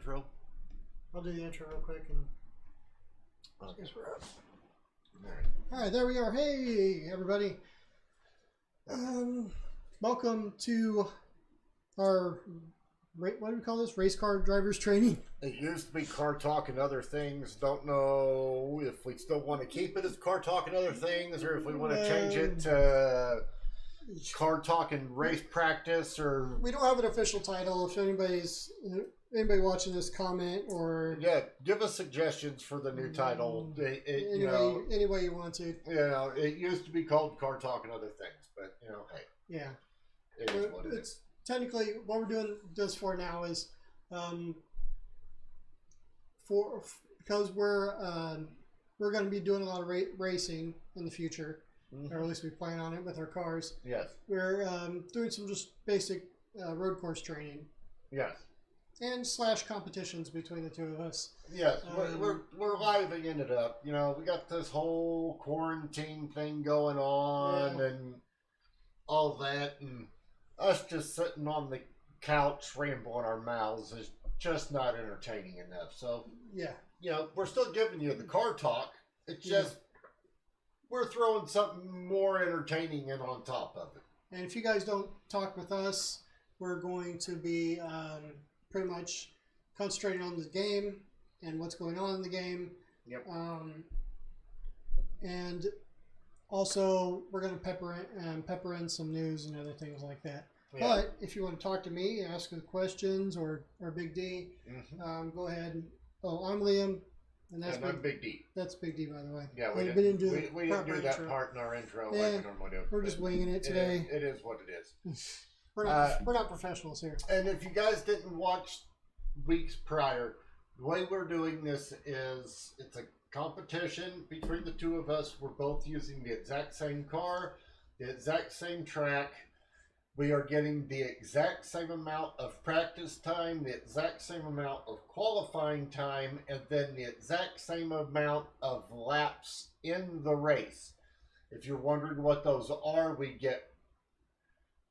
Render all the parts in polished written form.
intro? I'll do the intro real quick and I guess we're up. All All right, there we are. Hey, everybody. Welcome to our, what do we call this? Race car drivers training. It used to be Car Talk and Other Things. Don't know if we still want to keep it as Car Talk and Other Things, or if we want to change it to Car Talk and Race Practice, or We don't have an official title. If anybody watching this comment or yeah, give us suggestions for the new title. any way you want to. It used to be called Car Talk and Other Things, but hey, Yeah. it is what it is. It's technically what we're doing this for now is because we're going to be doing a lot of racing in the future, or at least we plan on it with our cars. Yes. We're doing some just basic road course training Yes. and / competitions between the two of us. Yes, we're livening it up. We got this whole quarantine thing going on and all that, and us just sitting on the couch rambling our mouths is just not entertaining enough. So, we're still giving you the car talk. It's just we're throwing something more entertaining in on top of it. And if you guys don't talk with us, we're going to be pretty much concentrating on the game and what's going on in the game. Yep. And also, we're going to pepper in some news and other things like that. Yeah. But if you want to talk to me, ask us questions, or Big D, go ahead. I'm Liam, and I'm Big D. That's Big D, by the way. Yeah, we didn't do that intro. part in our intro like we normally do. We're just winging it today. It is what it is. We're not professionals here. And if you guys didn't watch weeks prior, the way we're doing this is it's a competition between the two of us. We're both using the exact same car, the exact same track. We are getting the exact same amount of practice time, the exact same amount of qualifying time, and then the exact same amount of laps in the race. If you're wondering what those are, we get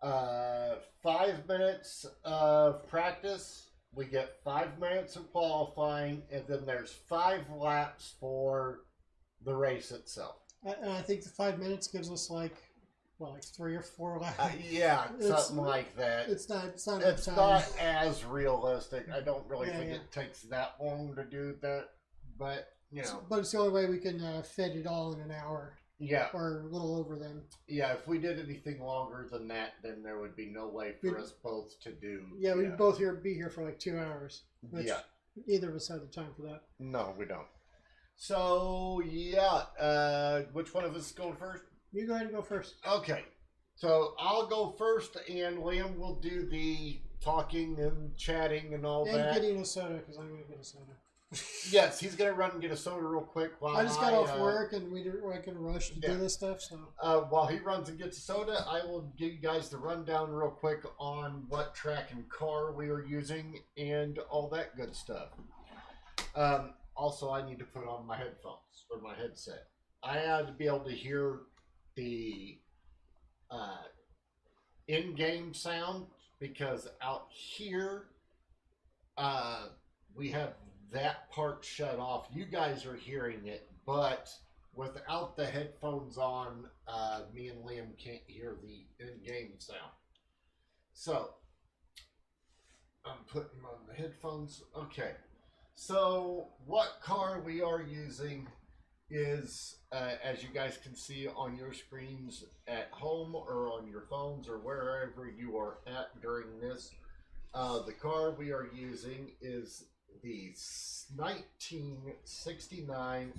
5 minutes of practice, we get 5 minutes of qualifying, and then there's 5 laps for the race itself. And I think the 5 minutes gives us like 3 or 4 laps. Something like that. It's not as realistic. I don't really think it takes that long to do that, but But it's the only way we can fit it all in an hour. Yeah. Or a little over then. Yeah, if we did anything longer than that, then there would be no way for us both to do. Yeah, we'd both be here for like 2 hours. Which neither of us have the time for that. No, we don't. So, which one of us is going first? You go ahead and go first. Okay. So, I'll go first, and Liam will do the talking and chatting and all that. And getting a soda, because I'm going to get a soda. Yes, he's going to run and get a soda real quick. While I just got off work, and I can rush to do this stuff. So while he runs and gets a soda, I will give you guys the rundown real quick on what track and car we are using and all that good stuff. Also, I need to put on my headphones or my headset. I had to be able to hear the in-game sound, because out here we have that part shut off. You guys are hearing it, but without the headphones on, me and Liam can't hear the in-game sound. So I'm putting on the headphones. Okay, so what car we are using is, as you guys can see on your screens at home or on your phones or wherever you are at during this, the car we are using is the 1969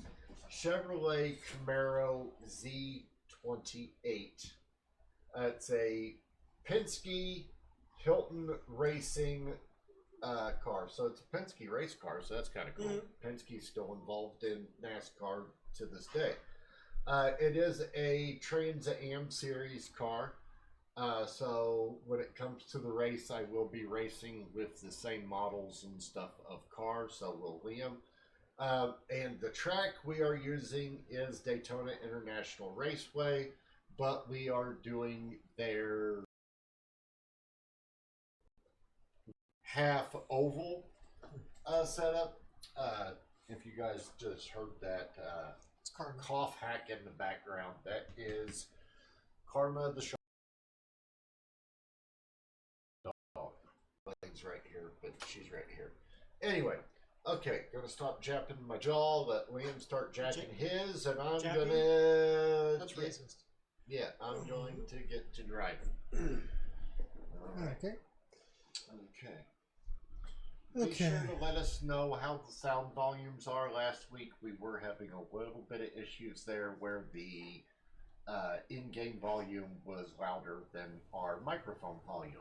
Chevrolet Camaro Z28. It's a Penske Hilton Racing car. So it's a Penske race car, so that's kind of cool. Penske's still involved in NASCAR to this day. It is a Trans Am Series car. So when it comes to the race, I will be racing with the same models and stuff of cars. So will Liam. And the track we are using is Daytona International Raceway, but we are doing their half oval setup. If you guys just heard that It's Karma. cough hack in the background, that is Karma the dog. Legs right here, but she's right here. Anyway, okay, gonna stop japping my jaw. Let Liam start jacking his, and I'm Japping? gonna. That's racist. Yeah, I'm going to get to driving. Alright. Okay. Okay. Okay. Be sure to let us know how the sound volumes are. Last week we were having a little bit of issues there where the in-game volume was louder than our microphone volume.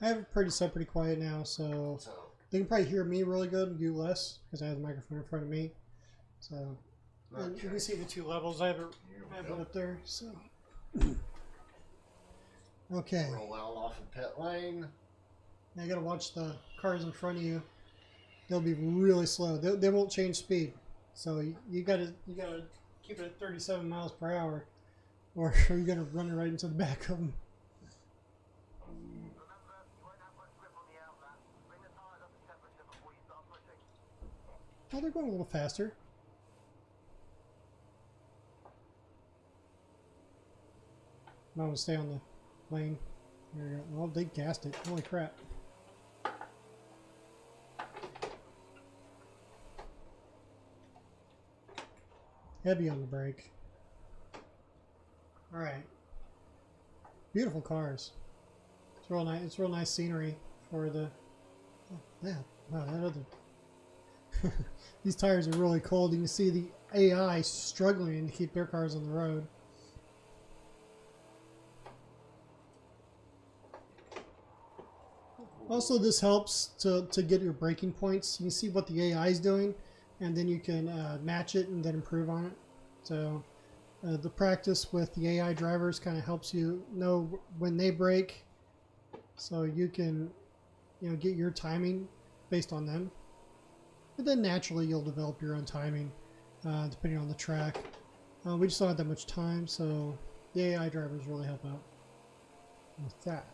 I have it pretty set, pretty quiet now, so they can probably hear me really good and you less because I have the microphone in front of me. So and you can see the two levels. I have it up there. So okay. Roll out off of pit lane. Now you gotta watch the cars in front of you. They'll be really slow. They won't change speed. So you gotta keep it at 37 miles per hour, or you're gonna run right into the back of them. Oh, they're going a little faster. I'm gonna stay on the lane. There we go. Well, they gassed it. Holy crap. Heavy on the brake. Alright. Beautiful cars. It's real nice. It's real nice scenery for the. Oh, yeah. Wow, that other. These tires are really cold. You can see the AI struggling to keep their cars on the road. Also, this helps to get your braking points. You can see what the AI is doing, and then you can match it and then improve on it. So the practice with the AI drivers kind of helps you know when they brake, so you can get your timing based on them. But then naturally you'll develop your own timing depending on the track. We just don't have that much time, so the AI drivers really help out with that.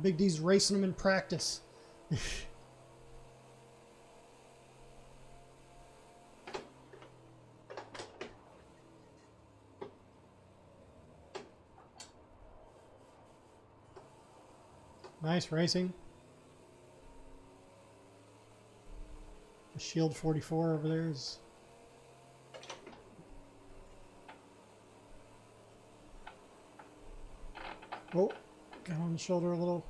Big D's racing them in practice. Nice racing. The Shield 44 over there is. Oh. Got on the shoulder a little.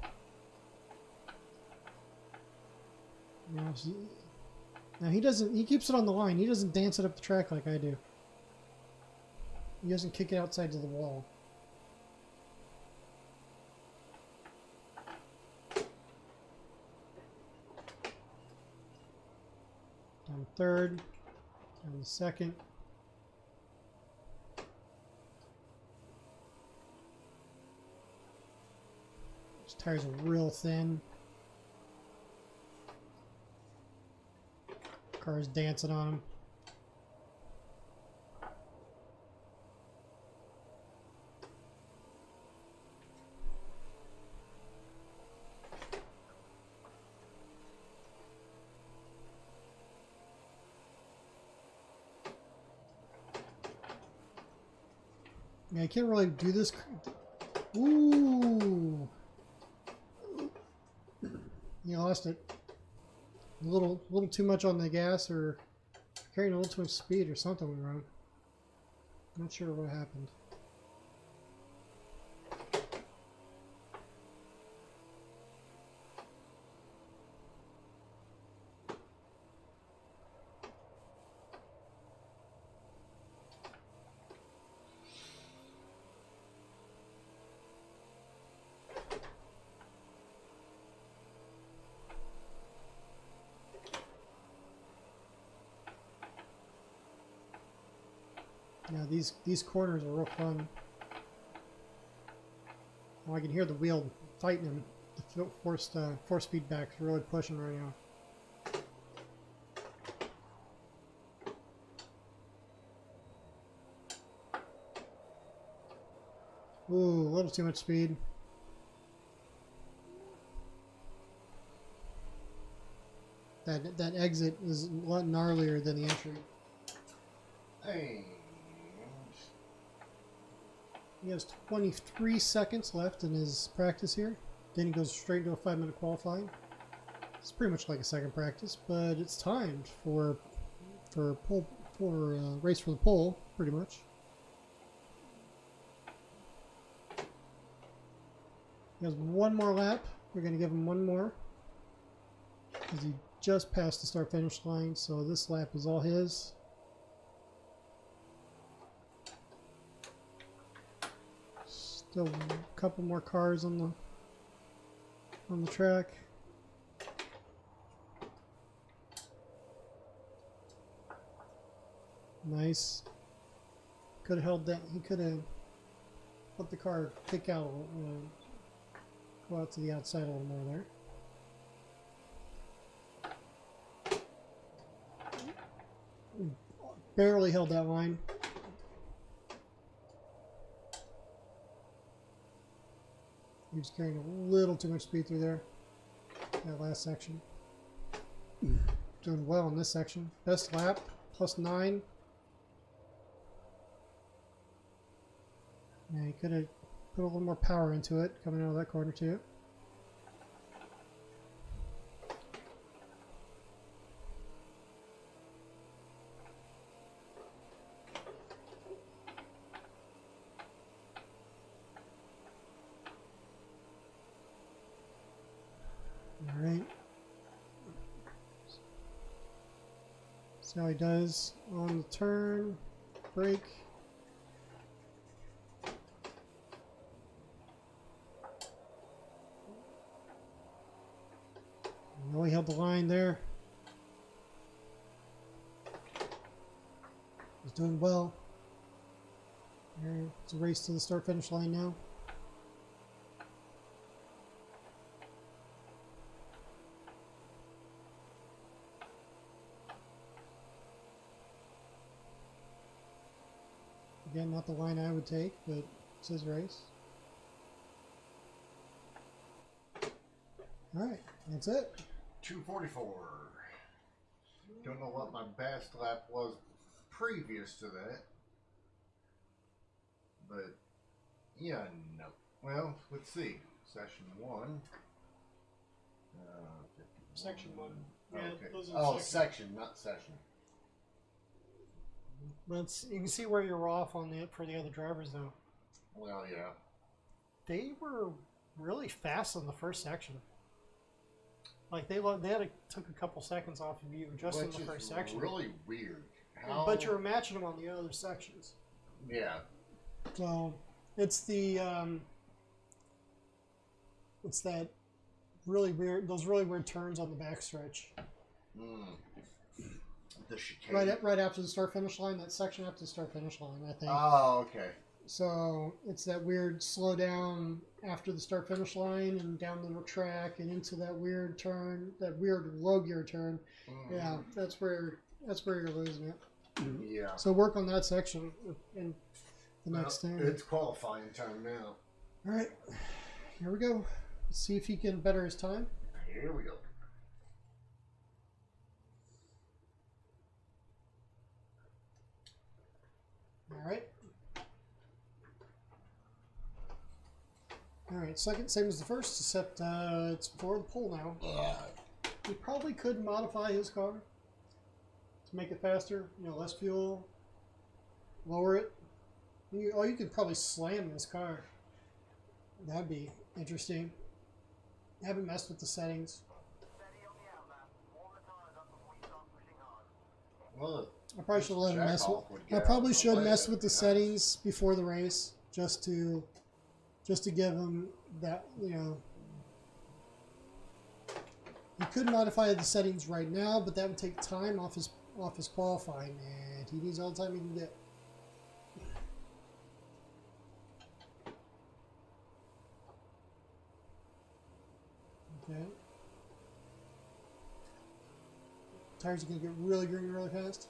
Now he doesn't. He keeps it on the line. He doesn't dance it up the track like I do. He doesn't kick it outside to the wall. Down third. Down the second. Tires are real thin. Car's dancing on them. Yeah, I can't really do this. Ooh. You lost it. A little too much on the gas, or carrying a little too much speed, or something went wrong. Not sure what happened. Yeah, these corners are real fun. Oh, I can hear the wheel tightening. The force feedback is really pushing right now. Ooh, a little too much speed. That exit is a lot gnarlier than the entry. Hey. He has 23 seconds left in his practice here. Then he goes straight to a 5-minute qualifying. It's pretty much like a second practice, but it's timed for race for the pole, pretty much. He has one more lap. We're going to give him one more because he just passed the start-finish line, so this lap is all his. Still a couple more cars on the track. Nice. Could have held that. He could have let the car kick out a little, go out to the outside a little more there. Barely held that line. He was carrying a little too much speed through there. That last section. Doing well in this section. Best lap, +9. Yeah, he could have put a little more power into it coming out of that corner too. All right. See how he does on the turn, brake. No, he held the line there. He's doing well. It's a race to the start-finish line now. Again, not the line I would take, but it's his race. Alright, that's it. 2:44. Don't know what my best lap was previous to that. But, yeah, no. Well, let's see. Session 1. Section 1. Yeah, okay. those are Oh, section, not session. But you can see where you're off on the for the other drivers, though. Well, yeah. They were really fast in the first section. Like they took a couple seconds off of you just in the first section. Really weird. How... But you were matching them on the other sections. Yeah. So it's it's that really weird, those really weird turns on the backstretch. The chicane. Right after the start-finish line, that section after the start-finish line, I think. Oh, okay. So it's that weird slow down after the start-finish line and down the track and into that weird turn, that weird low gear turn. Yeah, that's where you're losing it. Yeah. So work on that section in the next turn. It's qualifying time now. All right, here we go. Let's see if he can better his time. Here we go. All right. All right, second, same as the first, except it's for the pole now. He probably could modify his car to make it faster, less fuel, lower it. You could probably slam this car. That'd be interesting. Haven't messed with the settings. Well, I probably should let him mess with. I probably should mess with the settings before the race, just to give him that. He could modify the settings right now, but that would take time off his qualifying, and he needs all the time he can get. Okay. Tires are going to get really green really fast.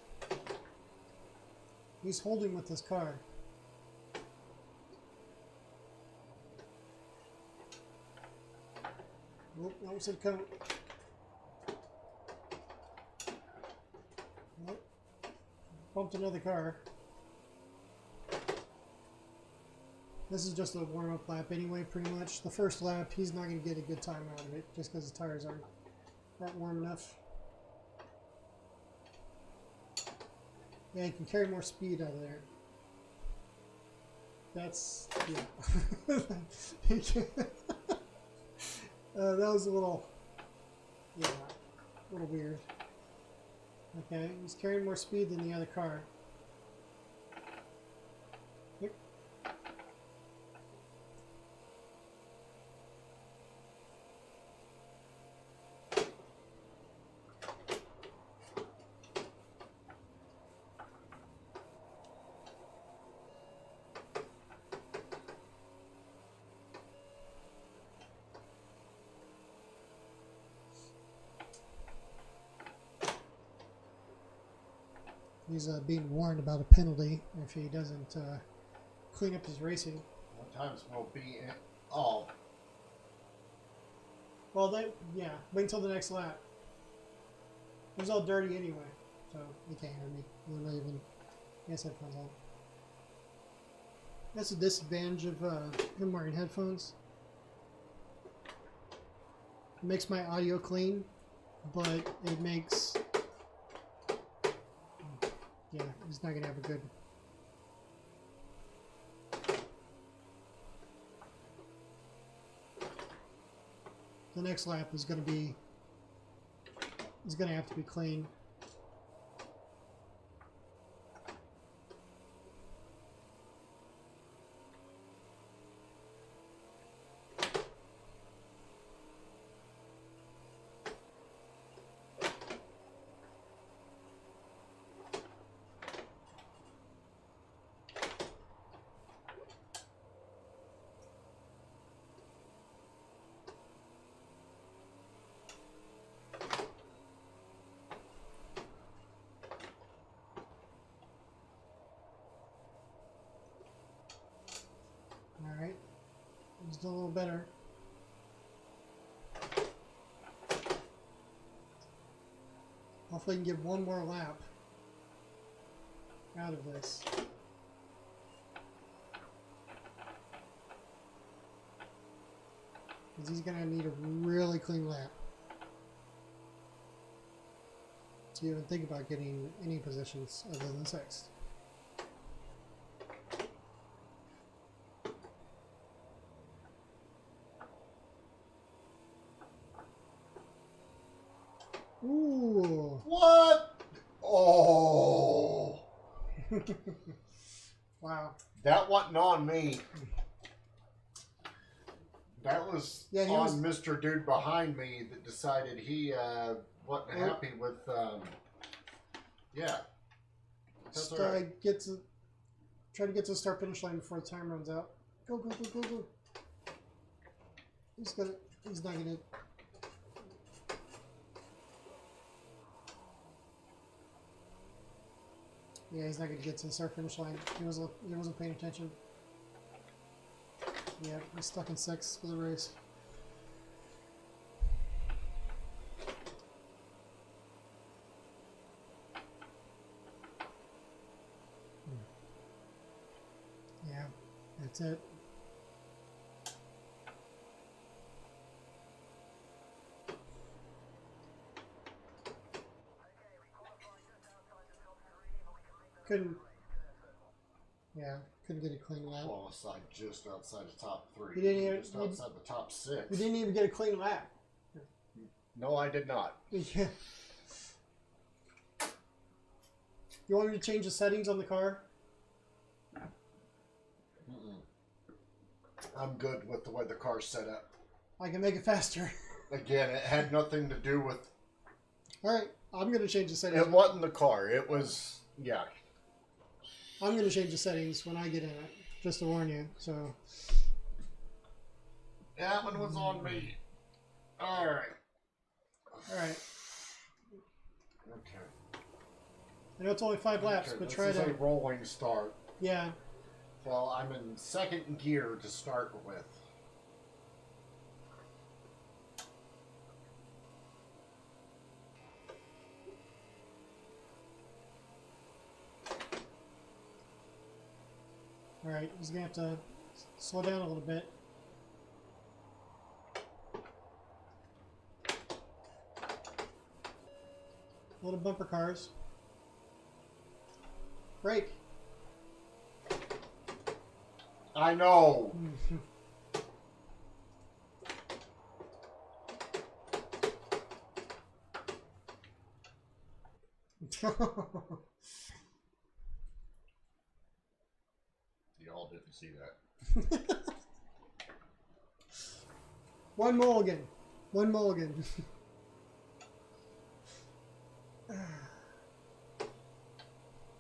He's holding with this car. Oh, that was it coming. Oh, bumped another car. This is just a warm-up lap anyway, pretty much. The first lap, he's not going to get a good time out of it, just because his tires aren't that warm enough. Yeah, he can carry more speed out of there. That's, yeah. That was a little, yeah, a little weird. Okay, he's carrying more speed than the other car. Yep. He's being warned about a penalty if he doesn't clean up his racing. What times will be in? Oh. Well, yeah, wait until the next lap. It was all dirty anyway, so you can't hear me. I'm not even. Yes, headphones on. That's a disadvantage of him wearing headphones. It makes my audio clean, but it makes. Yeah, he's not gonna have a good. The next lap is gonna be. He's gonna have to be clean. Alright. He's doing a little better. Hopefully he can get one more lap out of this. Because he's going to need a really clean lap to even think about getting any positions other than sixth. Ooh. What? Oh. Wow. That wasn't on me. That was on Mr. Dude behind me that decided he wasn't happy with, yeah. That's all right. Try to get to the start finish line before the time runs out. Go, go, go, go, go. He's not gonna. Yeah, he's not gonna get to the start finish line. He wasn't paying attention. Yeah, he's stuck in sixth for the race. Yeah, that's it. Couldn't get a clean lap. Qualified just outside the top three. You didn't even, just outside the top six. You didn't even get a clean lap. No, I did not. Yeah. You want me to change the settings on the car? I'm good with the way the car's set up. I can make it faster. Again, it had nothing to do with... Alright, I'm going to change the settings. It wasn't the car. It was... Yeah. I'm going to change the settings when I get in it, just to warn you, so... That one was on me. Alright. Alright. Okay. I know it's only 5 laps, but try to... This is a rolling start. Yeah. Well, I'm in second gear to start with. Alright, he's gonna have to slow down a little bit. Little bumper cars. Brake. I know. Y'all didn't see that. One mulligan. One mulligan.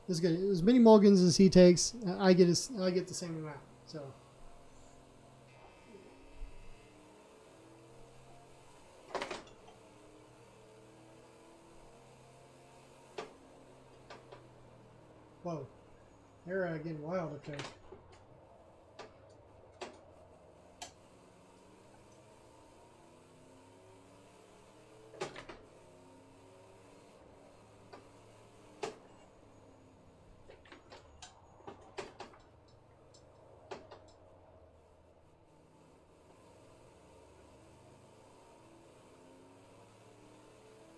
It's good. As many mulligans as he takes, I get the same amount. So. Whoa. They're getting wild up there.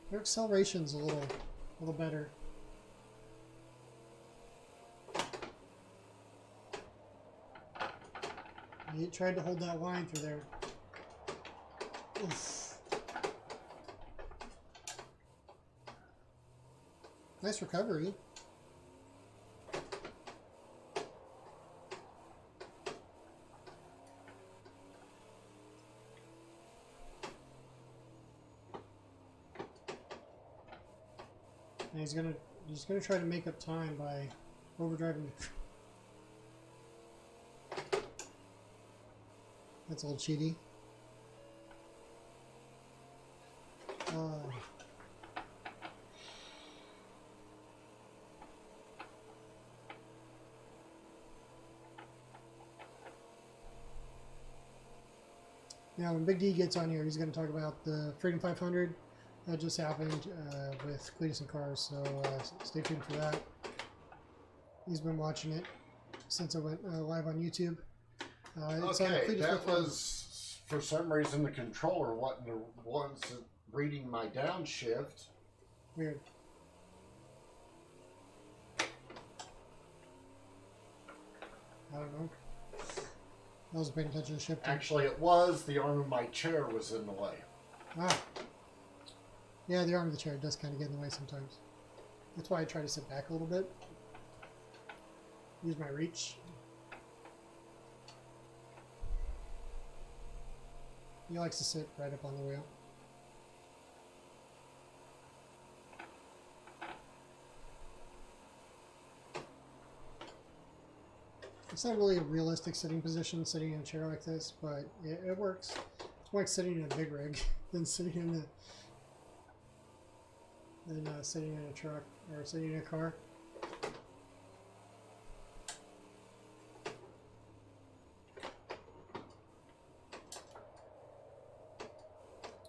Their acceleration's a little better. He tried to hold that line through there. Oof. Nice recovery. And he's gonna try to make up time by overdriving the. That's a little cheaty. Now, when Big D gets on here, he's going to talk about the Freedom 500 that just happened with Cletus and Cars, so stay tuned for that. He's been watching it since I went live on YouTube. Okay, that was, for some reason, the controller wasn't reading my downshift. Weird. I don't know. I wasn't paying attention to shifting. Actually, it was. The arm of my chair was in the way. Ah. Yeah, the arm of the chair does kind of get in the way sometimes. That's why I try to sit back a little bit. Use my reach. He likes to sit right up on the wheel. It's not really a realistic sitting position, sitting in a chair like this, but it works. It's more like sitting in a big rig than sitting in sitting in a truck or sitting in a car.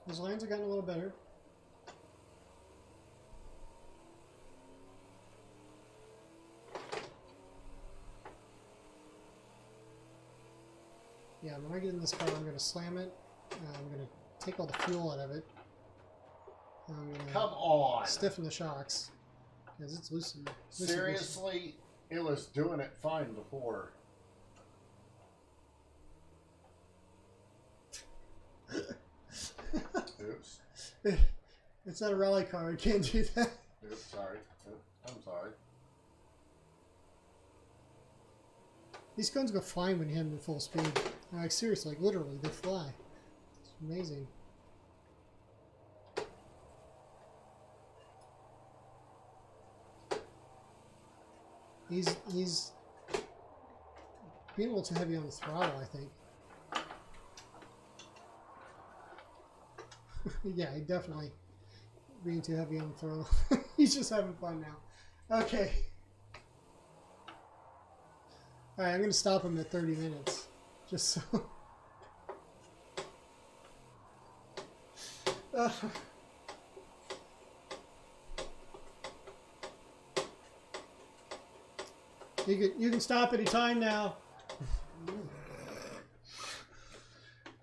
Those lines have gotten a little better. Yeah, when I get in this car, I'm going to slam it. I'm going to take all the fuel out of it. I'm going to Come on! stiffen the shocks because it's loosened. Seriously? It was doing it fine before. Oops. It's not a rally car. I can't do that. Oops, sorry. I'm sorry. These guns go flying when you hit them at full speed. Like, seriously, like, literally, they fly. It's amazing. He's being a little too heavy on the throttle, I think. Yeah, he definitely being too heavy on the throttle. He's just having fun now. Okay. Alright, I'm going to stop him at 30 minutes. Just so... You can stop any time now.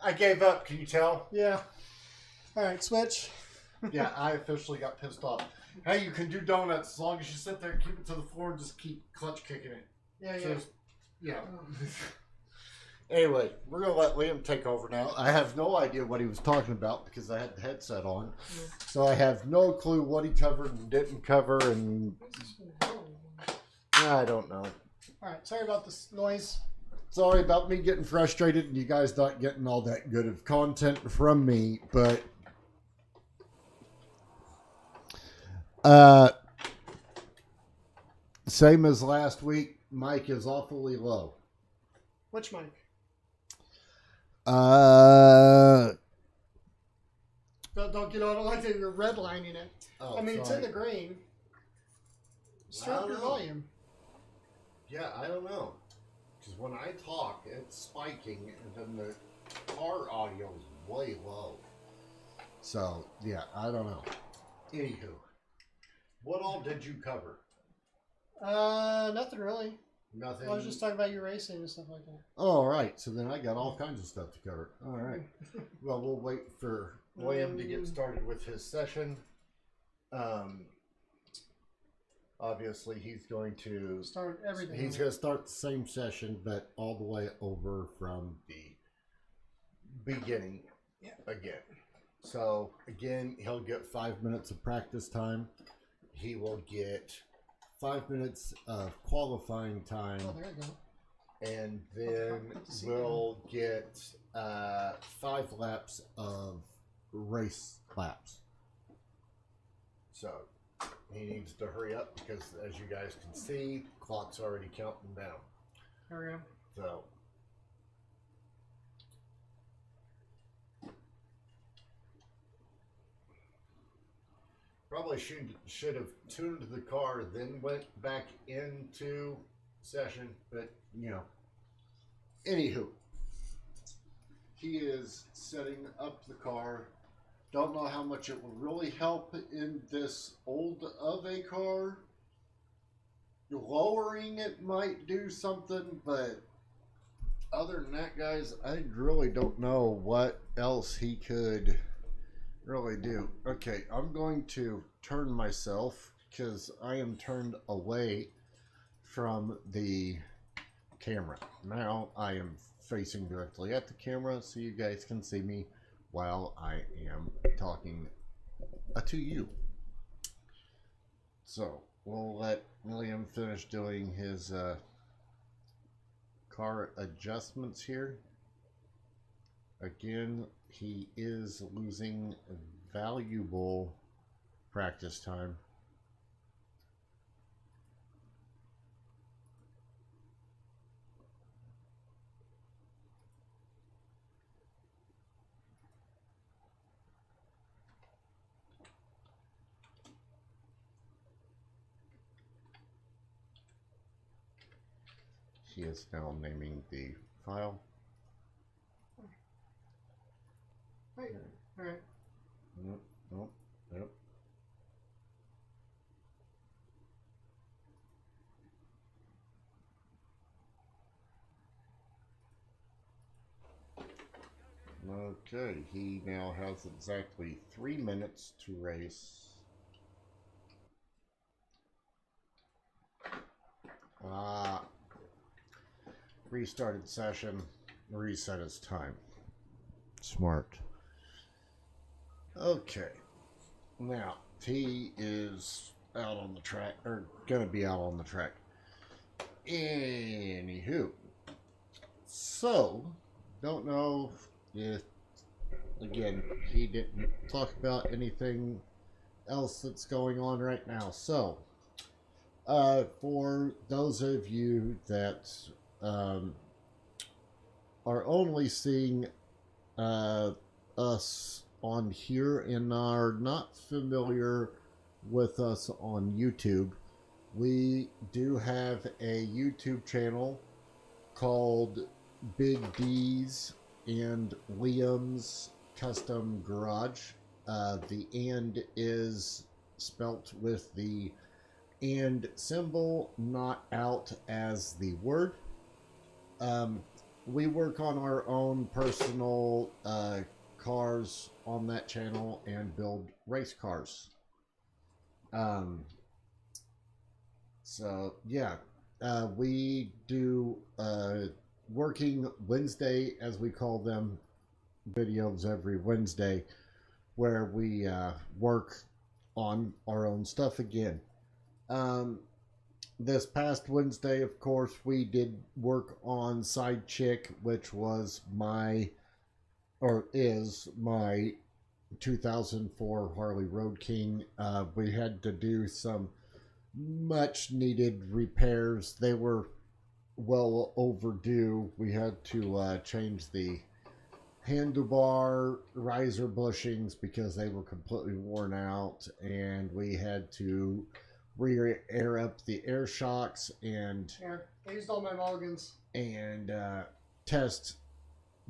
I gave up. Can you tell? Yeah. All right, switch. Yeah, I officially got pissed off. Hey, you can do donuts as long as you sit there and keep it to the floor and just keep clutch kicking it. Yeah, So yeah. it's- yeah. Anyway, we're going to let Liam take over now. I have no idea what he was talking about because I had the headset on. Yeah. So I have no clue what he covered and didn't cover, and I don't know. All right, sorry about this noise. Sorry about me getting frustrated and you guys not getting all that good of content from me, but same as last week, Mike is awfully low. Which mic? Don't get on it like you're redlining it. Oh, I mean, it's in sorry. the green. Just turn up your know. volume. Yeah, I don't know. Because when I talk, it's spiking, and then the car audio is way low. So, yeah, I don't know. Anywho, what all did you cover? Nothing really. Nothing. I was just talking about your racing and stuff like that. Oh, all right. So then I got all kinds of stuff to cover. All right. Well, we'll wait for William to get started with his session. Obviously, he's going to Start everything. He's going to start the same session, but all the way over from the beginning again. So, again, he'll get 5 minutes of practice time. He will get 5 minutes of qualifying time. Oh, there you go. And then we'll get 5 laps of race laps. So he needs to hurry up because, as you guys can see, clock's already counting down. There we go. So probably should have tuned the car, then went back into session, but you know. Anywho, he is setting up the car. Don't know how much it will really help in this old of a car. Lowering it might do something, but other than that, guys, I really don't know what else he could really do. Okay, I'm going to turn myself because I am turned away from the camera. Now I am facing directly at the camera so you guys can see me while I am talking to you. So we'll let William finish doing his car adjustments here. Again, he is losing valuable practice time. He is now naming the file. Right. All right. Nope, nope, nope. Okay, he now has exactly 3 minutes to race. Restarted session, reset his time. Smart. Okay. Now, he is out on the track, or gonna be out on the track. Anywho. So, don't know if, again, he didn't talk about anything else that's going on right now. So, for those of you that are only seeing us on here and are not familiar with us on YouTube, we do have a YouTube channel called Big D's and Liam's Custom Garage. The "and" is spelt with the "and" symbol, not out as the word. we work on our own personal cars on that channel and build race cars. Um, so yeah, we do working Wednesday, as we call them, videos every Wednesday, where we work on our own stuff again. Um, this past Wednesday, of course, we did work on Side Chick, which was my, or is my 2004 Harley Road King. We had to do some much needed repairs. They were well overdue. We had to change the handlebar riser bushings because they were completely worn out, and we had to re-air up the air shocks and I used all my mulligans. and test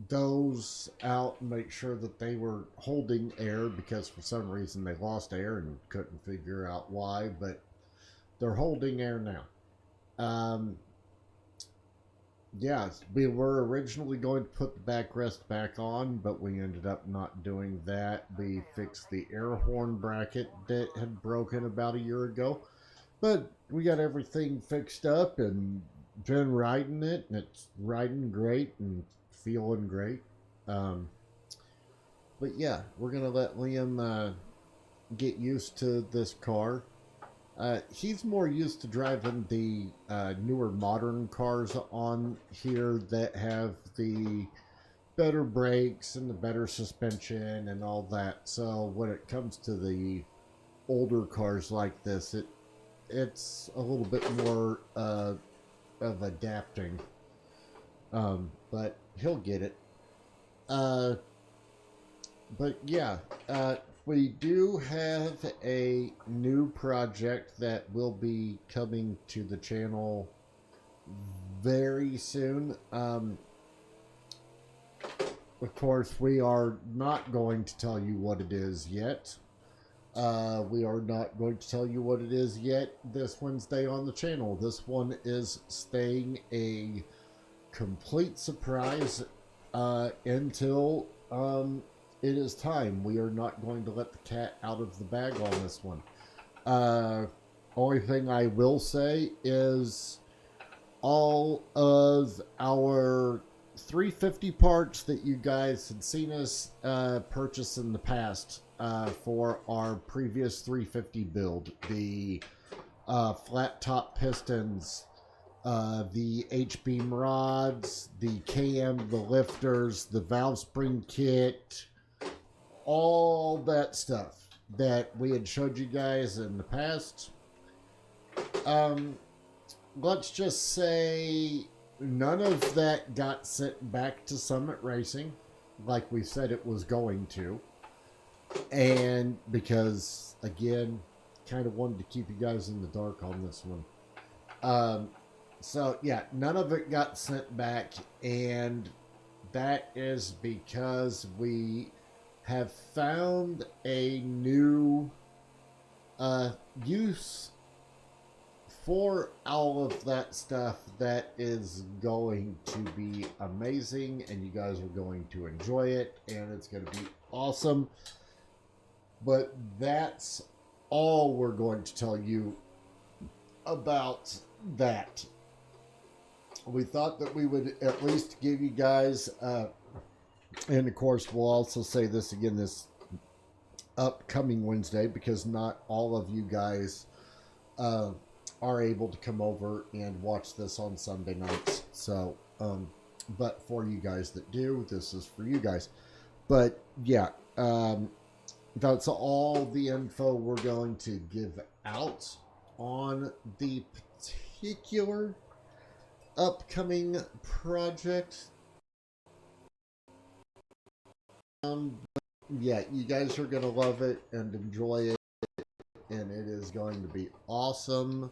those out and make sure that they were holding air, because for some reason they lost air and couldn't figure out why, but they're holding air now. Yeah, we were originally going to put the backrest back on, but we ended up not doing that. We fixed the air horn bracket that had broken about a year ago, but we got everything fixed up and been riding it, and it's riding great and feeling great. But yeah, we're gonna let Liam get used to this car. He's more used to driving the newer modern cars on here that have the better brakes and the better suspension and all that. So when it comes to the older cars like this, it's a little bit more of adapting. But he'll get it. But yeah, we do have a new project that will be coming to the channel very soon. Of course, we are not going to tell you what it is yet. We are not going to tell you what it is yet this Wednesday on the channel. This one is staying a complete surprise until it is time. We are not going to let the cat out of the bag on this one. Only thing I will say is all of our 350 parts that you guys had seen us purchase in the past for our previous 350 build, the flat top pistons, the H-beam rods, the KM, the lifters, the valve spring kit, all that stuff that we had showed you guys in the past. Let's just say none of that got sent back to Summit Racing like we said it was going to. And because, again, kind of wanted to keep you guys in the dark on this one. So, yeah, none of it got sent back, and that is because we have found a new use for all of that stuff that is going to be amazing, and you guys are going to enjoy it, and it's going to be awesome. But that's all we're going to tell you about that. We thought that we would at least give you guys, and of course we'll also say this again this upcoming Wednesday, because not all of you guys are able to come over and watch this on Sunday nights. So, but for you guys that do, this is for you guys. But yeah, that's all the info we're going to give out on the particular upcoming project. Yeah, you guys are going to love it and enjoy it, and it is going to be awesome.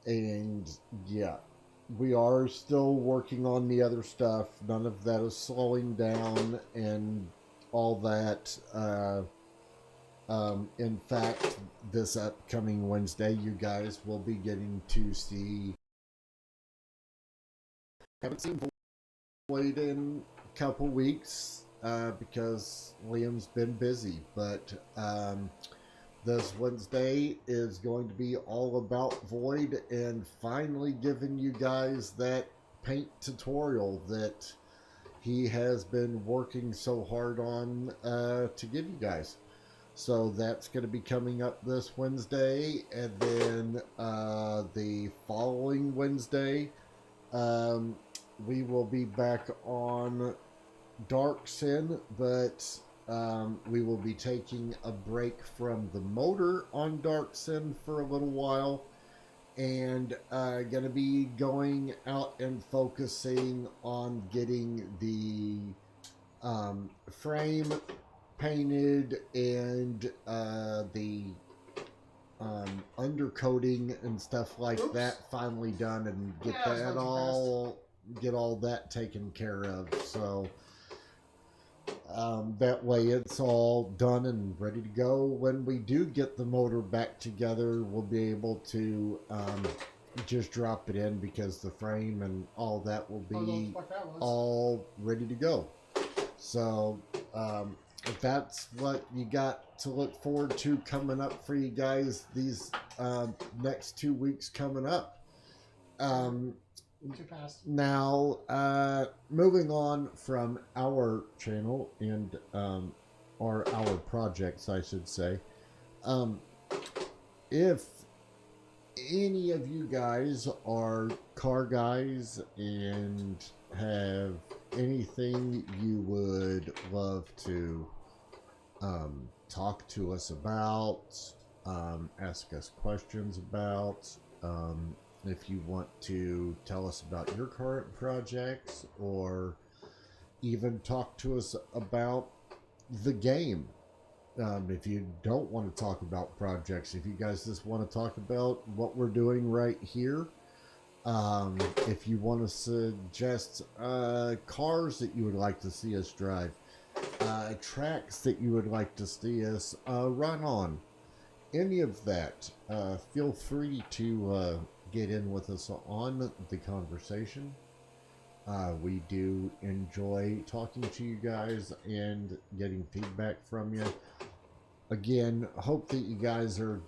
And yeah, we are still working on the other stuff. None of that is slowing down and all that. In fact, this upcoming Wednesday, you guys will be getting to see, haven't seen Wait in a couple weeks because Liam's been busy, but this Wednesday is going to be all about Void and finally giving you guys that paint tutorial that he has been working so hard on to give you guys. So that's going to be coming up this Wednesday, and then the following Wednesday, we will be back on Dark Sin, but we will be taking a break from the motor on Dark Sin for a little while, and going to be going out and focusing on getting the frame painted and the undercoating and stuff like that finally done, and get get all that taken care of. So that way it's all done and ready to go. When we do get the motor back together, we'll be able to just drop it in, because the frame and all that will be all ready to go. So that's what you got to look forward to coming up for you guys these next 2 weeks coming up. Too fast. Now, moving on from our channel and or our projects, I should say. If any of you guys are car guys and have anything you would love to talk to us about, ask us questions about, if you want to tell us about your current projects, or even talk to us about the game. If you don't want to talk about projects, if you guys just want to talk about what we're doing right here, if you want to suggest cars that you would like to see us drive, tracks that you would like to see us run on, any of that, feel free to get in with us on the conversation. We do enjoy talking to you guys and getting feedback from you. Again, hope that you guys are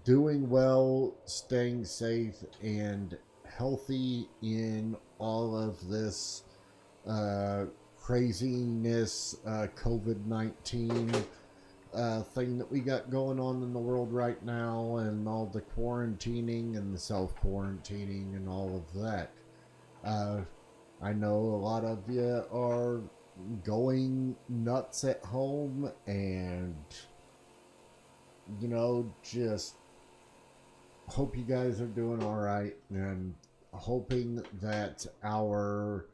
doing well, staying safe and healthy in all of this craziness, COVID-19 thing that we got going on in the world right now, and all the quarantining and the self-quarantining and all of that. I know a lot of you are going nuts at home, and just hope you guys are doing all right, and hoping that our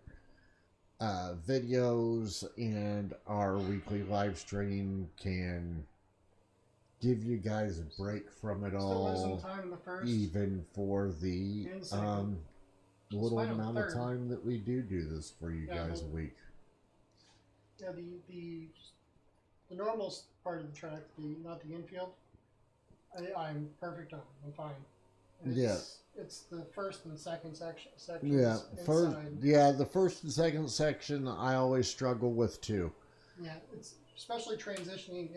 videos and our weekly live stream can give you guys a break from it all, even for the little amount of time that we do this for you guys a week. Yeah, the normal part of the track, not the infield, I'm perfect on. I'm fine. It's the first and second sections. Yeah, the first and second section I always struggle with too. Yeah, it's especially transitioning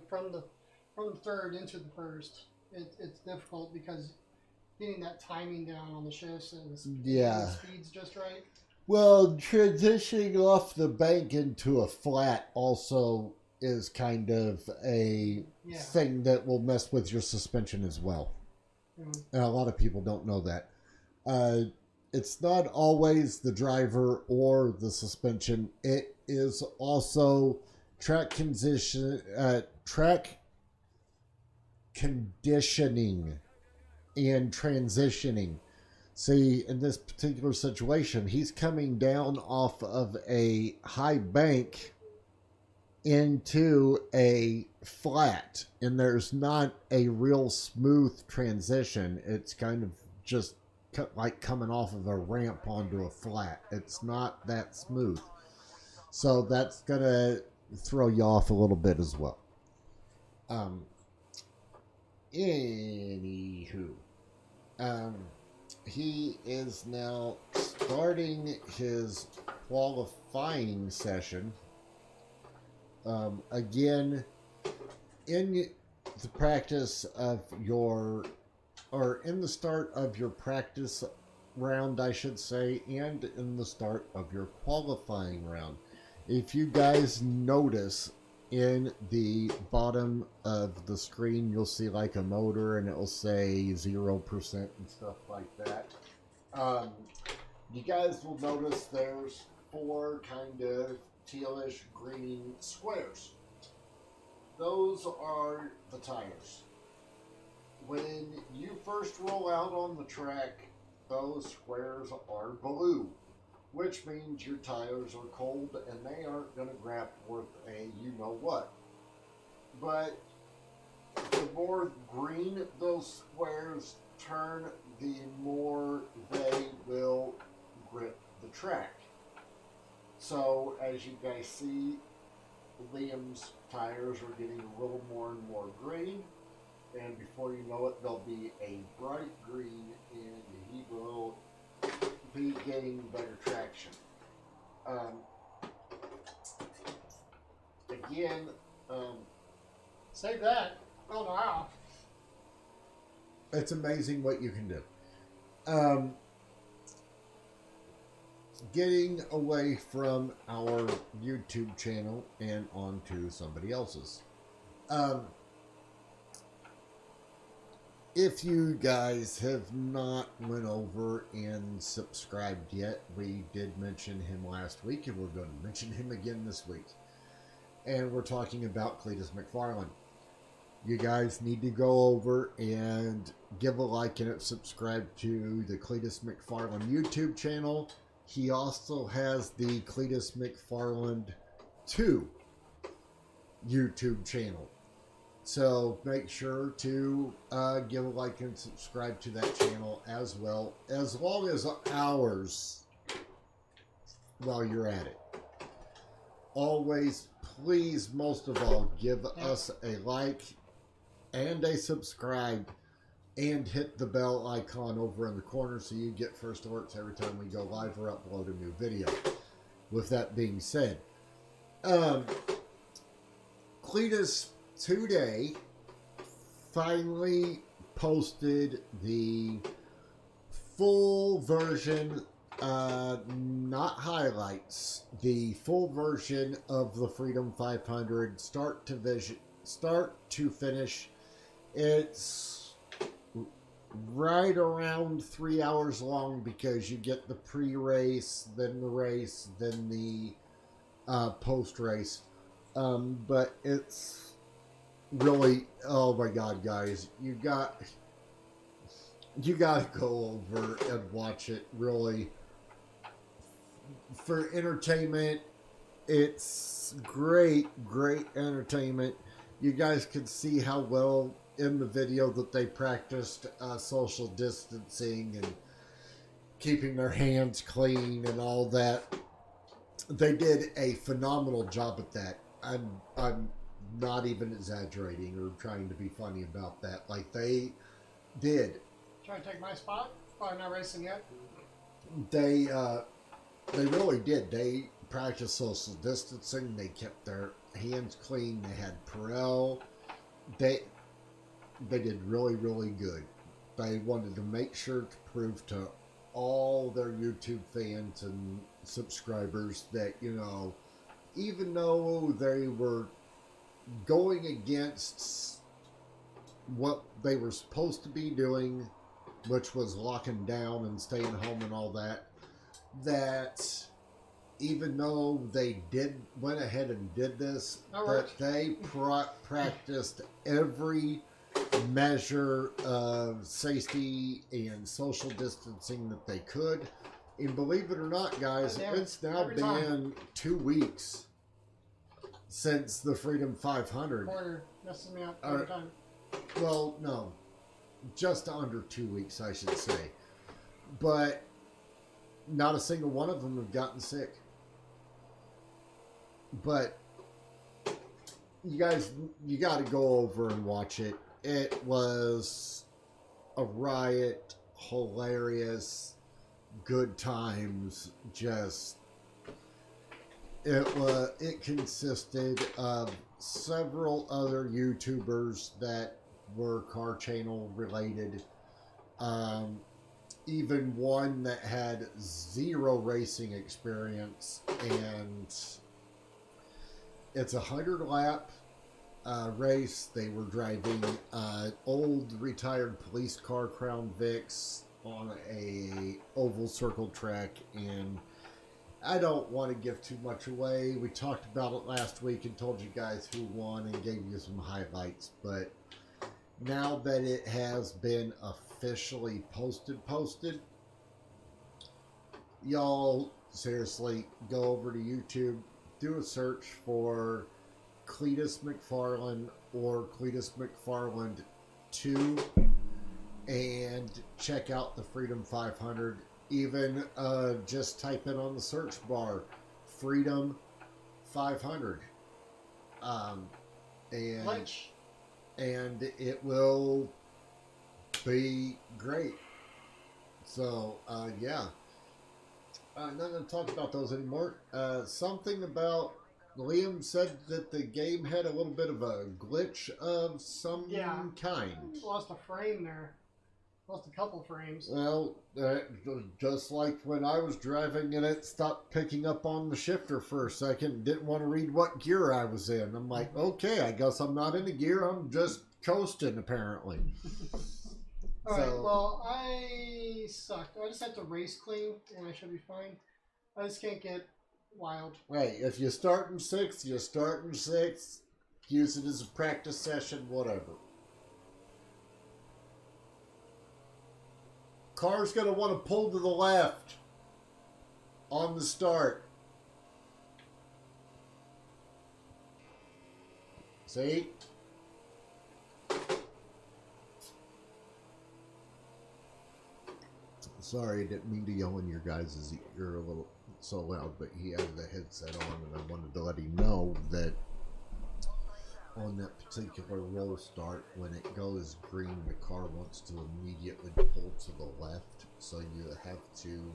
from the third into the first. It's difficult because getting that timing down on the shifts and the speed's just right. Well, transitioning off the bank into a flat also is kind of a thing that will mess with your suspension as well. And a lot of people don't know that. It's not always the driver or the suspension. It is also track conditioning and transitioning. See, in this particular situation, he's coming down off of a high bank into a flat, and there's not a real smooth transition. It's kind of just like coming off of a ramp onto a flat. It's not that smooth, so that's gonna throw you off a little bit as well. Anywho, he is now starting his qualifying session. Again, in the practice of your, or in the start of your practice round, I should say, and in the start of your qualifying round. If you guys notice, in the bottom of the screen, you'll see like a motor and it'll say 0% and stuff like that. You guys will notice there's 4 kind of tealish green squares. Those are the tires. When you first roll out on the track, those squares are blue, which means your tires are cold and they aren't going to grab with a you-know-what. But the more green those squares turn, the more they will grip the track. So as you guys see, Liam's tires are getting a little more and more green, and before you know it, they'll be a bright green, and he will be getting better traction. Again, Save that. Oh, wow. it's amazing what you can do. Getting away from our YouTube channel and onto somebody else's. If you guys have not went over and subscribed yet, we did mention him last week and we're going to mention him again this week. And we're talking about Cletus McFarland. You guys need to go over and give a like and subscribe to the Cletus McFarland YouTube channel. He also has the Cletus McFarland 2 YouTube channel. So make sure to give a like and subscribe to that channel as well, as long as ours while you're at it. Always, please, most of all, give us a like and a subscribe and hit the bell icon over in the corner so you get first alerts every time we go live or upload a new video. With that being said, Cletus today finally posted the full version, not highlights, the full version of the Freedom 500 start to finish. It's right around 3 hours long because you get the pre-race, then the race, then the post-race. But it's really, oh my god, guys, you got to go over and watch it. Really, for entertainment, it's great entertainment. You guys can see how well in the video that they practiced social distancing and keeping their hands clean and all that. They did a phenomenal job at that. I'm not even exaggerating or trying to be funny about that. Like, they did. Trying to take my spot? Probably not racing yet. They really did. They practiced social distancing. They kept their hands clean. They had Perel. They did really good. They wanted to make sure to prove to all their YouTube fans and subscribers that, you know, even though they were going against what they were supposed to be doing, which was locking down and staying home and all that, that even though they went ahead and did this, that they practiced every measure of safety and social distancing that they could. And believe it or not, guys, it's now been 2 weeks since the Freedom 500. Porter messing me up every time. Well, no, just under 2 weeks, I should say. But not a single one of them have gotten sick. But you guys, you got to go over and watch it. It was a riot, hilarious, good times, just It consisted of several other YouTubers that were car channel related. Even one that had zero racing experience, and it's a 100-lap race. They were driving old retired police car, Crown Vics, on a oval circle track, and I don't want to give too much away. We talked about it last week and told you guys who won and gave you some highlights, but now that it has been officially posted, y'all seriously go over to YouTube, do a search for Cletus McFarland or Cletus McFarland 2, and check out the Freedom 500. Even just type in on the search bar Freedom 500, and it will be great. So yeah, I'm not going to talk about those anymore. Something about Liam said that the game had a little bit of a glitch of some kind. Lost a frame there. Lost a couple frames. Well, just like when I was driving and it stopped picking up on the shifter for a second, didn't want to read what gear I was in. I'm like, okay, I guess I'm not in a gear, I'm just coasting apparently. Alright, well, I sucked. I just have to race clean and I should be fine. I just can't get wild. Hey, if you start in 6, you start in 6. Use it as a practice session, whatever. Car's going to want to pull to the left on the start. See? Sorry, I didn't mean to yell in your guys' ear a little so loud, but he had the headset on and I wanted to let him know that on that particular roll start, when it goes green, the car wants to immediately pull to the left, so you have to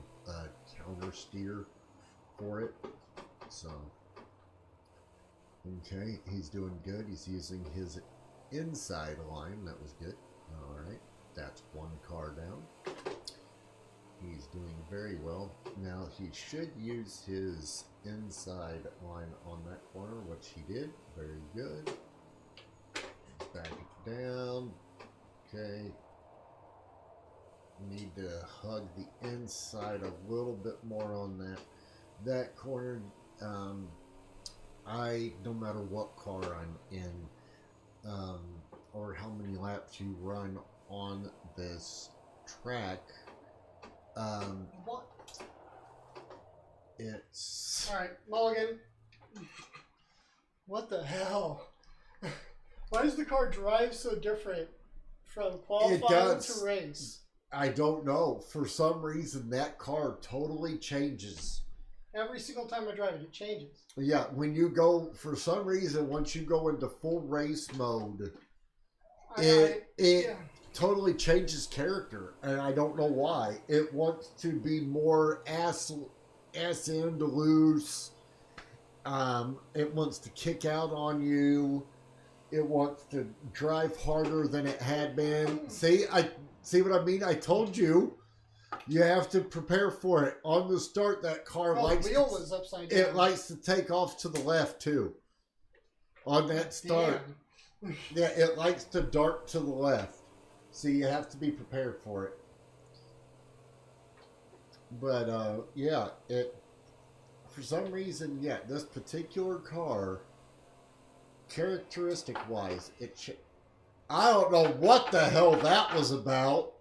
counter steer for it. So, okay, he's doing good. He's using his inside line. That was good. All right, that's one car down. He's doing very well. Now he should use his inside line on that corner, which he did. Very good. Back it down. Okay. Need to hug the inside a little bit more on that corner. No matter what car I'm in, or how many laps you run on this track, What? it's... Alright, Mulligan. What the hell? Why does the car drive so different from qualifying to race? I don't know. For some reason, that car totally changes. Every single time I drive it, it changes. Yeah, when you go, for some reason, once you go into full race mode, it totally changes character, and I don't know why. It wants to be more ass end loose. It wants to kick out on you. It wants to drive harder than it had been. See what I mean? I told you. You have to prepare for it. On the start, that car likes the wheel was upside down. It likes to take off to the left too. On that start. Yeah, it likes to dart to the left. So you have to be prepared for it. But yeah, for some reason, this particular car, characteristic wise, I don't know what the hell that was about.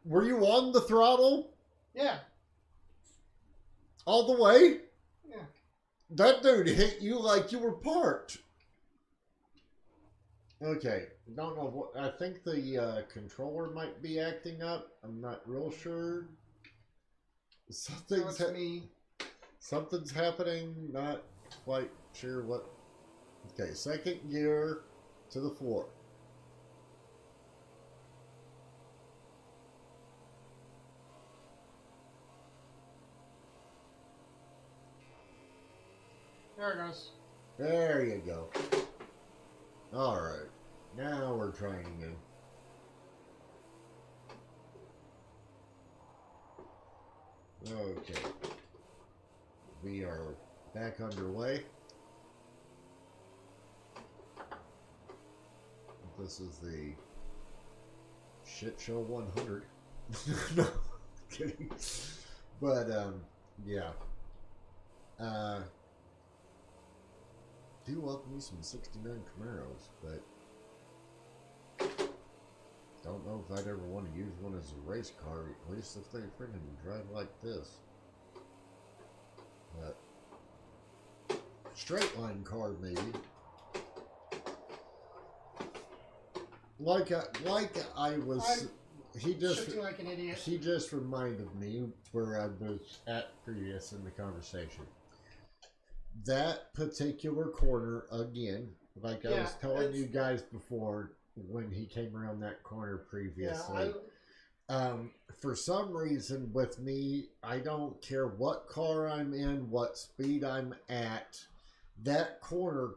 Were you on the throttle? Yeah. All the way? Yeah. That dude hit you like you were parked. Okay. Don't know what. I think the controller might be acting up. I'm not real sure. Something's happening. Not quite sure what. Okay, second gear to the floor. There it goes. There you go. All right. Now we're trying again. Okay. We are back underway. This is the Shit Show 100. No, kidding. But, yeah. Do love me some 69 Camaros, but don't know if I'd ever want to use one as a race car, at least if they freaking drive like this. But straight line car, maybe. Like I was, Shifting like an idiot. he just reminded me where I was at previous in the conversation. That particular corner again, like I was telling you guys before when he came around that corner previously. For some reason with me, I don't care what car I'm in, what speed I'm at, that corner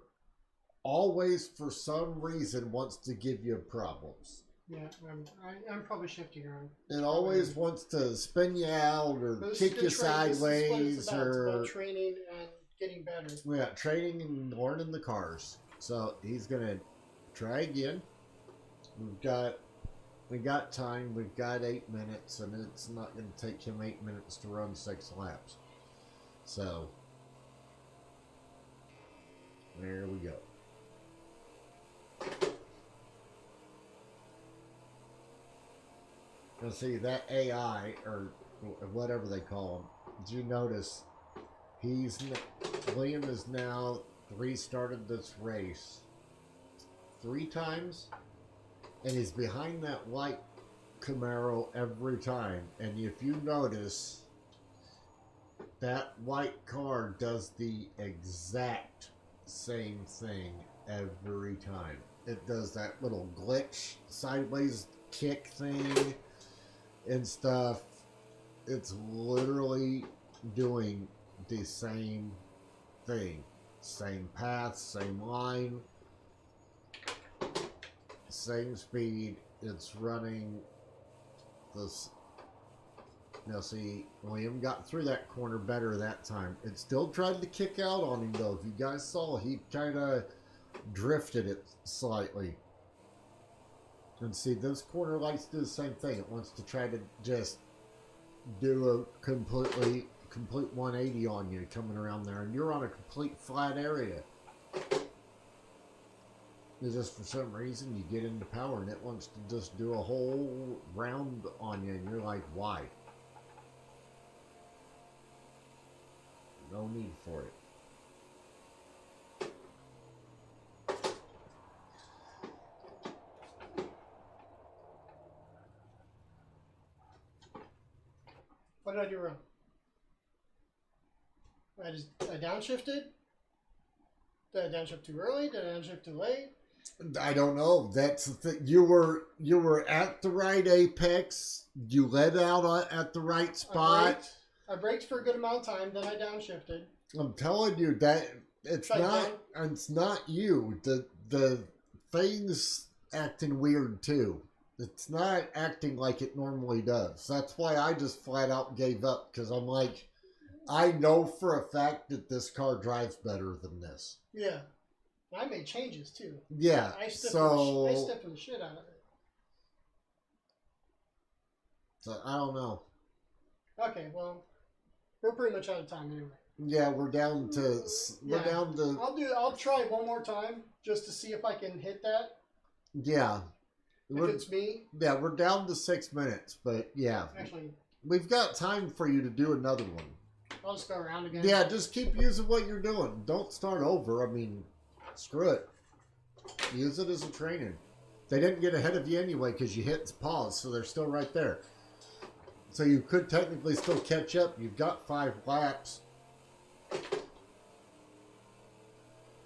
always for some reason wants to give you problems. Yeah, I'm probably shifting around. It always wants to spin you out or kick you sideways it's about training and getting better. Yeah, training and learning the cars. So he's gonna try again. We got time. We've got 8 minutes, and it's not gonna take him 8 minutes to run 6 laps. So there we go. Now see that AI or whatever they call him. Did you notice? William has now restarted this race 3 times, and he's behind that white Camaro every time. And if you notice, that white car does the exact same thing every time. It does that little glitch, sideways kick thing and stuff. It's literally doing the same thing. Same path, same line, same speed. It's running this. Now see, William got through that corner better that time. It still tried to kick out on him though. If you guys saw, he kind of drifted it slightly. And see, this corner likes to do the same thing. It wants to try to just do a complete 180 on you coming around there, and you're on a complete flat area. It's just for some reason you get into power and it wants to just do a whole round on you, and you're like, why? No need for it. What did I do wrong? I downshifted? Did I downshift too early? Did I downshift too late? I don't know. That's the thing. You were at the right apex. You let out at the right spot. I braked for a good amount of time. Then I downshifted. I'm telling you that it's not you. The thing's acting weird too. It's not acting like it normally does. That's why I just flat out gave up, because I'm like, I know for a fact that this car drives better than this. Yeah. I made changes too. Yeah. I stiffened the shit out of it. So I don't know. Okay, well, we're pretty much out of time anyway. Yeah, we're down to. I'll try one more time just to see if I can hit that. Yeah. If it's me. Yeah, we're down to 6 minutes, but yeah. Actually, we've got time for you to do another one. I'll just go around again. Yeah, just keep using what you're doing. Don't start over. I mean, screw it. Use it as a training. They didn't get ahead of you anyway because you hit pause, so they're still right there. So you could technically still catch up. You've got 5 laps.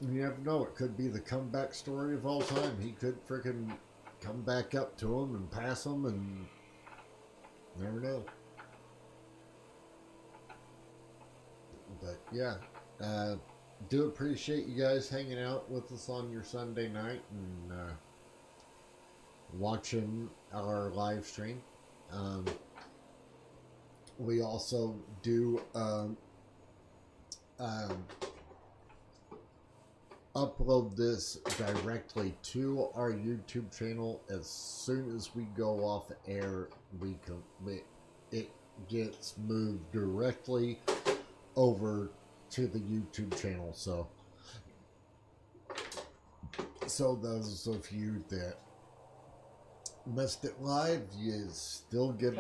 You never know. It could be the comeback story of all time. He could freaking come back up to him and pass him, and never know. But yeah, do appreciate you guys hanging out with us on your Sunday night and watching our live stream. We also do upload this directly to our YouTube channel. As soon as we go off air, it gets moved directly over to the YouTube channel. So those of you that missed it live, you still get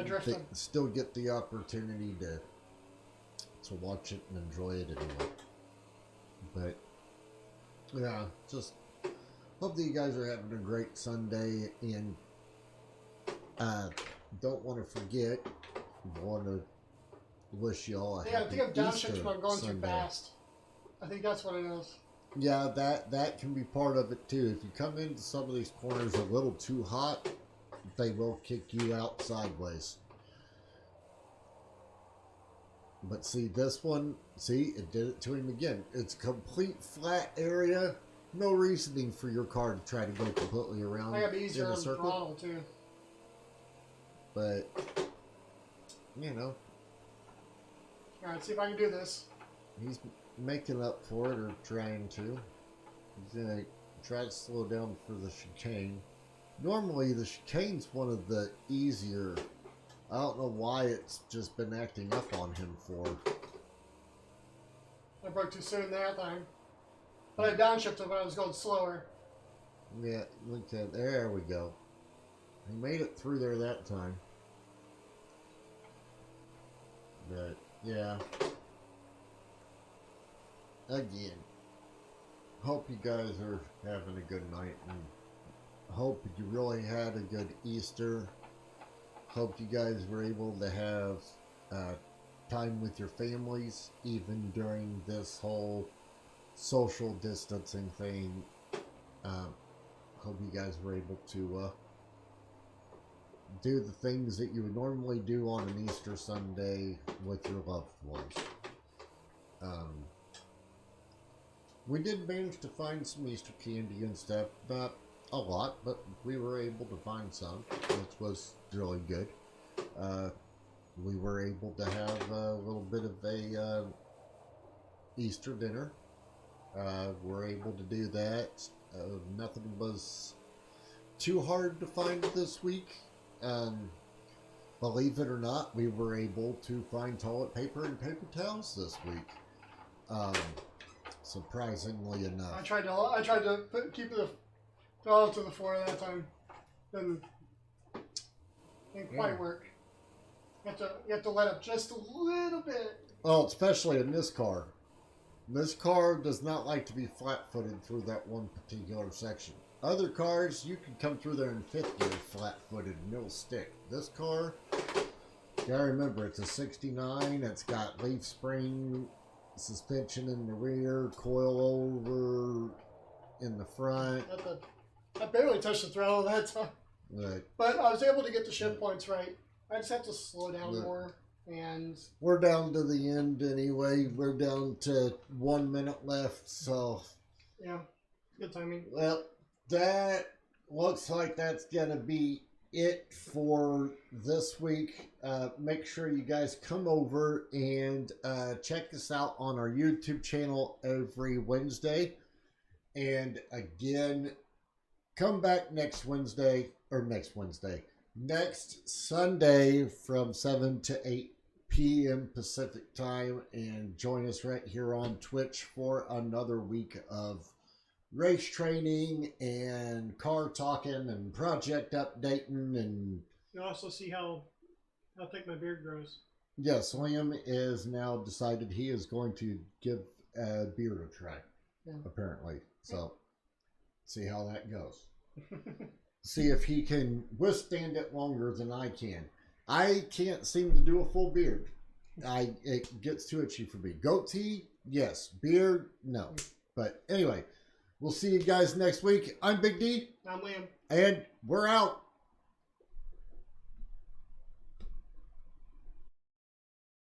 the opportunity to watch it and enjoy it anyway. But yeah, just hope that you guys are having a great Sunday, and don't want to forget, want to wish you all a happy I think I'm downshifted, Easter but I'm going Sunday. too fast. I think that's what it is. Yeah, that can be part of it too. If you come into some of these corners a little too hot, they will kick you out sideways. But see, this one, it did it to him again. It's a complete flat area. No reasoning for your car to try to go completely around I gotta be easier in a on the circle. throttle too. But, you know, Alright, see if I can do this. he's making up for it, or trying to. He's going to try to slow down for the chicane. Normally, the chicane's one of the easier. I don't know why it's just been acting up on him for. I broke too soon that time. But I downshifted when I was going slower. Yeah, look at, there we go. He made it through there that time. But, yeah. Again, hope you guys are having a good night, and hope you really had a good Easter. Hope you guys were able to have time with your families, even during this whole social distancing thing. Hope you guys were able to do the things that you would normally do on an Easter Sunday with your loved ones. We did manage to find some Easter candy and stuff. Not a lot, but we were able to find some, which was really good. We were able to have a little bit of a Easter dinner. We're able to do that. Nothing was too hard to find this week. Believe it or not, we were able to find toilet paper and paper towels this week. Surprisingly enough. I tried to keep the throttle to the floor that time. Didn't quite work. You have to let up just a little bit. Oh, especially in this car. This car does not like to be flat-footed through that one particular section. Other cars, you can come through there in fifth gear flat-footed and it'll stick. This car, you gotta remember, it's a 69. It's got leaf spring suspension in the rear, coil over in the front. I barely touched the throttle that time. But I was able to get the shift points right. I just have to slow down more. And we're down to the end anyway. We're down to 1 minute left, so yeah, good timing. Well, that looks like that's gonna be it for this week. Make sure you guys come over and check us out on our YouTube channel every Wednesday. And again, come back next Sunday from 7 to 8 p.m. Pacific time, and join us right here on Twitch for another week of race training and car talking and project updating. And you also see how thick my beard grows. yes, Liam is now decided he is going to give a beard a try, apparently. So see how that goes. See if he can withstand it longer than I can. I can't seem to do a full beard. It gets too itchy for me. Goatee, yes. Beard, no. But anyway, we'll see you guys next week. I'm Big D. I'm Liam. And we're out.